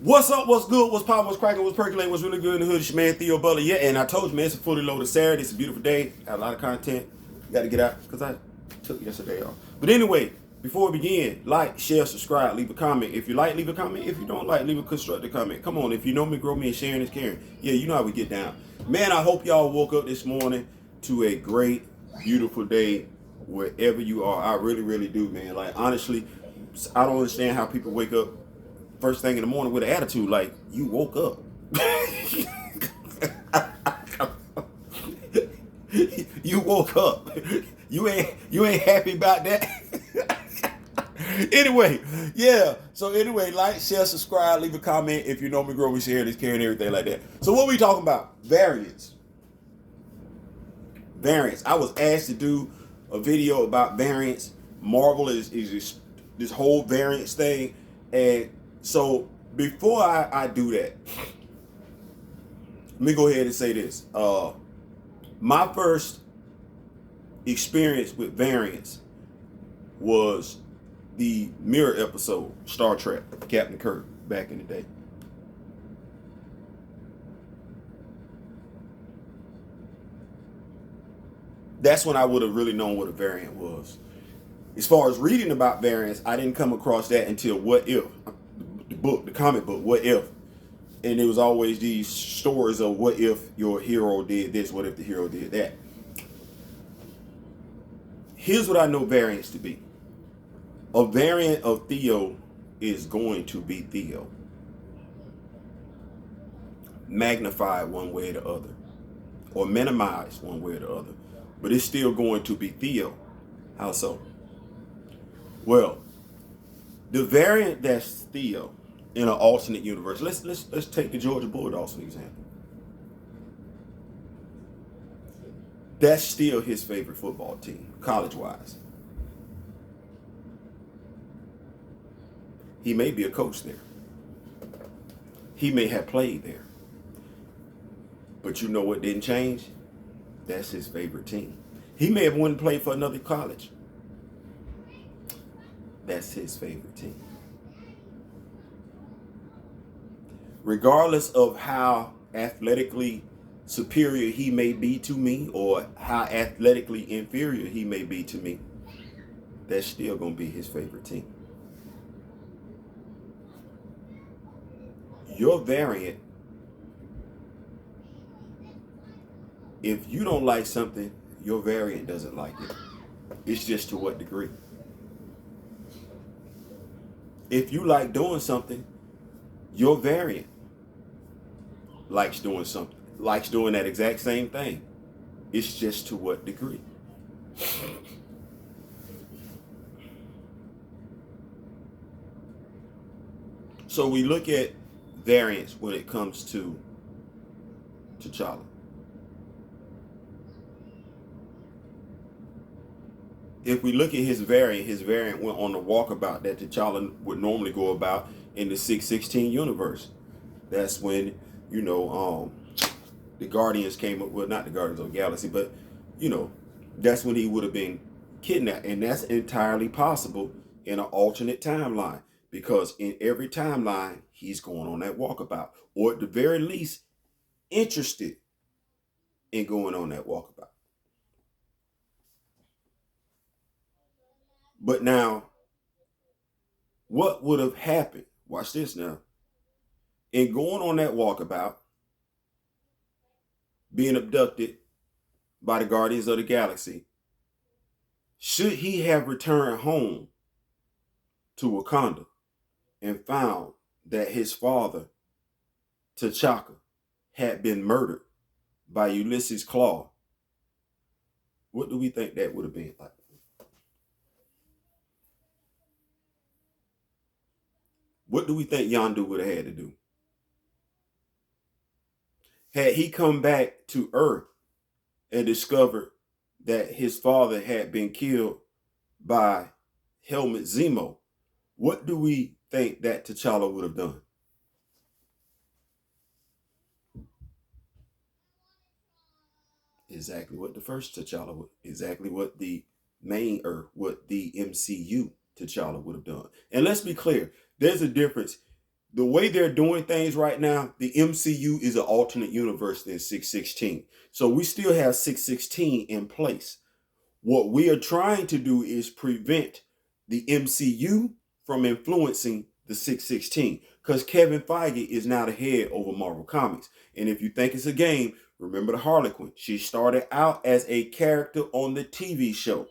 What's up? What's good? What's poppin'? What's cracking? What's percolating? What's really good in the hood? It's your man Theo Butler. Yeah, and I told you, man, it's a fully loaded Saturday. It's a beautiful day. Got a lot of content. Got to get out because I took yesterday off. But anyway, before we begin, like, share, subscribe, leave a comment. If you like, leave a comment. If you don't like, leave a constructive comment. Come on, if you know me, grow me, and sharing is caring. Yeah, you know how we get down. Man, I hope y'all woke up this morning to a great, beautiful day wherever you are. I really, really do, man. Like, honestly, I don't understand how people wake up first thing in the morning with an attitude like you woke up. You woke up. You ain't happy about that. Anyway, yeah. So anyway, like, share, subscribe, leave a comment if you know me, grow me, share this, caring, everything like that. So what we talking about? Variance. Variance. I was asked to do a video about variance. Marvel is this whole variance thing, and so before I do that, let me go ahead and say this. My first experience with variance was the mirror episode, Star Trek, Captain Kirk, back in the day. That's when I would have really known what a variant was. As far as reading about variance, I didn't come across that until What If, the book, the comic book, What If. And it was always these stories of what if your hero did this, what if the hero did that. Here's what I know variance to be. A variant of Theo is going to be Theo. Magnified one way or the other. Or minimized one way or the other. But it's still going to be Theo. How so? Well, the variant that's Theo in an alternate universe. Let's take the Georgia Bulldogs as an example. That's still his favorite football team, college-wise. He may be a coach there. He may have played there. But you know what didn't change? That's his favorite team. He may have went and played for another college. That's his favorite team. Regardless of how athletically superior he may be to me or how athletically inferior he may be to me, that's still going to be his favorite team. Your variant, if you don't like something, your variant doesn't like it. It's just to what degree. If you like doing something, your variant likes doing something, likes doing that exact same thing. It's just to what degree. So we look at variance when it comes to T'Challa. If we look at his variant went on the walkabout that T'Challa would normally go about in the 616 universe. That's when, the Guardians came up, well, not the Guardians of the Galaxy, but, that's when he would have been kidnapped. And that's entirely possible in an alternate timeline, because in every timeline, he's going on that walkabout, or at the very least, interested in going on that walkabout. But now, what would have happened? Watch this now. In going on that walkabout, being abducted by the Guardians of the Galaxy, should he have returned home to Wakanda and found that his father, T'Chaka, had been murdered by Ulysses Claw, what do we think that would have been like? What do we think Yondu would have had to do? Had he come back to Earth and discovered that his father had been killed by Helmut Zemo, what do we think that T'Challa would have done? Exactly what the first T'Challa would, exactly what the main Earth, what the MCU T'Challa would have done. And let's be clear, there's a difference. The way they're doing things right now, the MCU is an alternate universe than 616. So we still have 616 in place. What we are trying to do is prevent the MCU from influencing the 616 because Kevin Feige is now the head over Marvel Comics. And if you think it's a game, remember the Harley Quinn. She started out as a character on the TV show.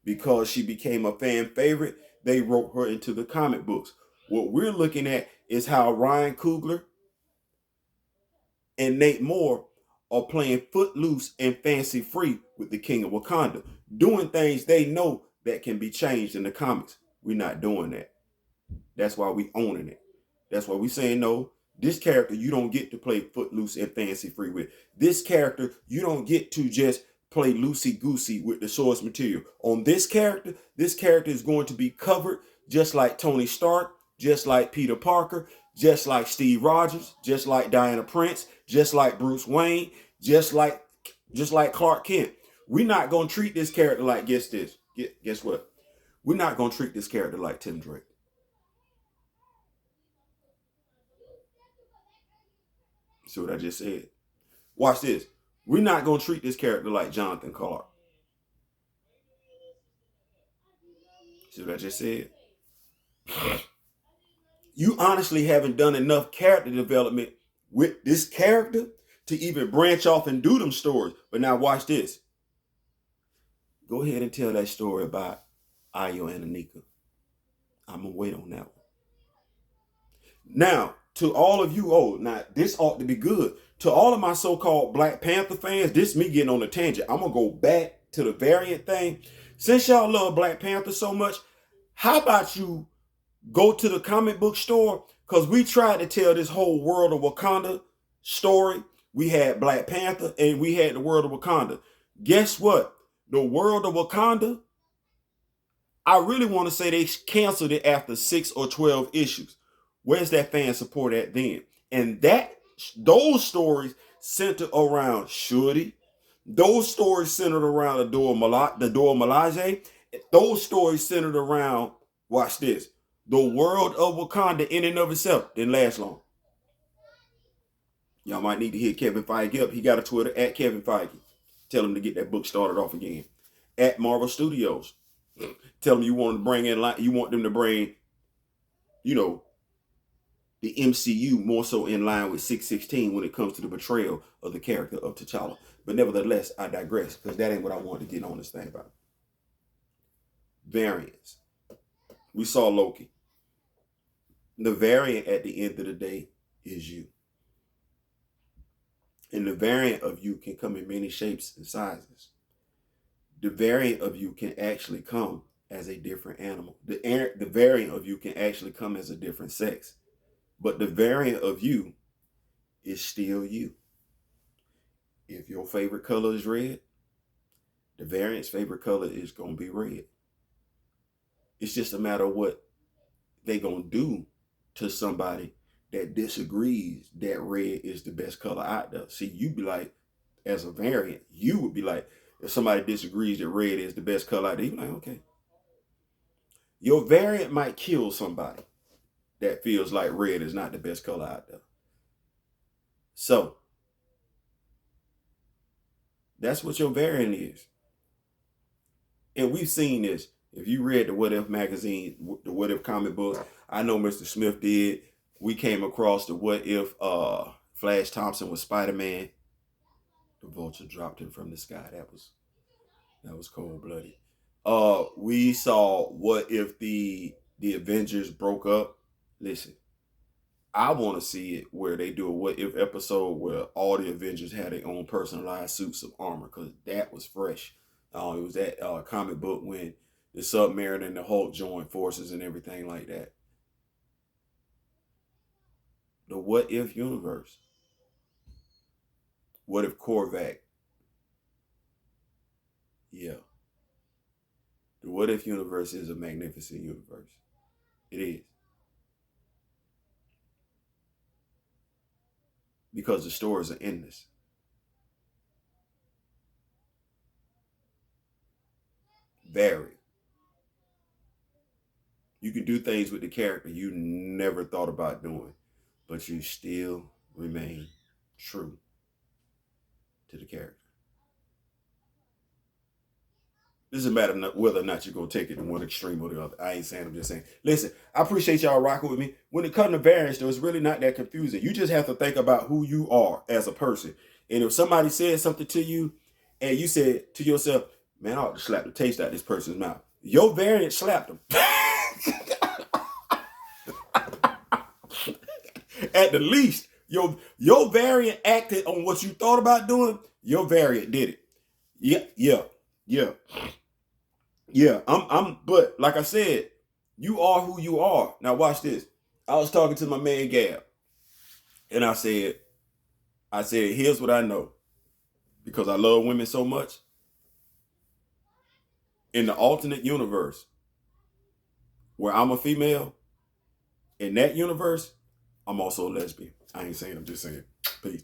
Because she became a fan favorite, they wrote her into the comic books. What we're looking at is how Ryan Coogler and Nate Moore are playing footloose and fancy free with the King of Wakanda, doing things they know that can be changed in the comics. We're not doing that. That's why we owning it. That's why we saying no. This character you don't get to play footloose and fancy free with. This character you don't get to just play loosey goosey with the source material. On this character is going to be covered just like Tony Stark, just like Peter Parker, just like Steve Rogers, just like Diana Prince, just like Bruce Wayne, just like Clark Kent. We're not gonna treat this character like guess what? We're not gonna treat this character like Tim Drake. See what I just said? Watch this. We're not gonna treat this character like Jonathan Clark. See what I just said? You honestly haven't done enough character development with this character to even branch off and do them stories. But now watch this. Go ahead and tell that story about Ayo and Anika. I'm gonna wait on that one. Now, to all of you, now this ought to be good. To all of my so-called Black Panther fans, this me getting on a tangent. I'm gonna go back to the variant thing. Since y'all love Black Panther so much, how about you go to the comic book store? Because we tried to tell this whole World of Wakanda story. We had Black Panther and we had the World of Wakanda. Guess what? The World of Wakanda, I really want to say they canceled it after 6 or 12 issues. Where's that fan support at then? And those stories centered around Shuri. Those stories centered around the Dora Milaje. Those stories centered around, watch this, the world of Wakanda in and of itself didn't last long. Y'all might need to hit Kevin Feige up. He got a Twitter at Kevin Feige. Tell him to get that book started off again. At Marvel Studios. Tell them you want them to bring, the MCU more so in line with 616 when it comes to the betrayal of the character of T'Challa. But nevertheless, I digress because that ain't what I wanted to get on this thing about. Variance. We saw Loki. The variant at the end of the day is you. And the variant of you can come in many shapes and sizes. The variant of you can actually come as a different animal. The variant of you can actually come as a different sex. But the variant of you is still you. If your favorite color is red, the variant's favorite color is going to be red. It's just a matter of what they going to do to somebody that disagrees that red is the best color out there. See, you be like, as a variant, you would be like, if somebody disagrees that red is the best color out there, you be like, okay. Your variant might kill somebody that feels like red is not the best color out there. So, that's what your variant is. And we've seen this. If you read the What If magazine, the What If comic book, I know Mr. Smith did. We came across the What If Flash Thompson was Spider-Man. The vulture dropped him from the sky. That was cold-blooded. We saw what if the Avengers broke up. Listen, I want to see it where they do a what if episode where all the Avengers had their own personalized suits of armor, because that was fresh. It was that comic book when the Submariner and the Hulk joined forces and everything like that. The what if universe. What if Korvac? Yeah. The what if universe is a magnificent universe. It is. Because the stories are endless. Very. You can do things with the character you never thought about doing. but you still remain true to the character. This is a matter of whether or not you're going to take it in one extreme or the other. I ain't saying, I'm just saying. Listen, I appreciate y'all rocking with me. When it comes to variance, though, it's really not that confusing. You just have to think about who you are as a person. And if somebody says something to you and you said to yourself, man, I ought to slap the taste out of this person's mouth. Your variance slapped them. At the least, your variant acted on what you thought about doing. Your variant did it. Yeah. But like I said, you are who you are. Now watch this. I was talking to my man Gab, and I said, here's what I know. Because I love women so much. In the alternate universe, where I'm a female, in that universe, I'm also a lesbian. I ain't saying, I'm just saying. Peace.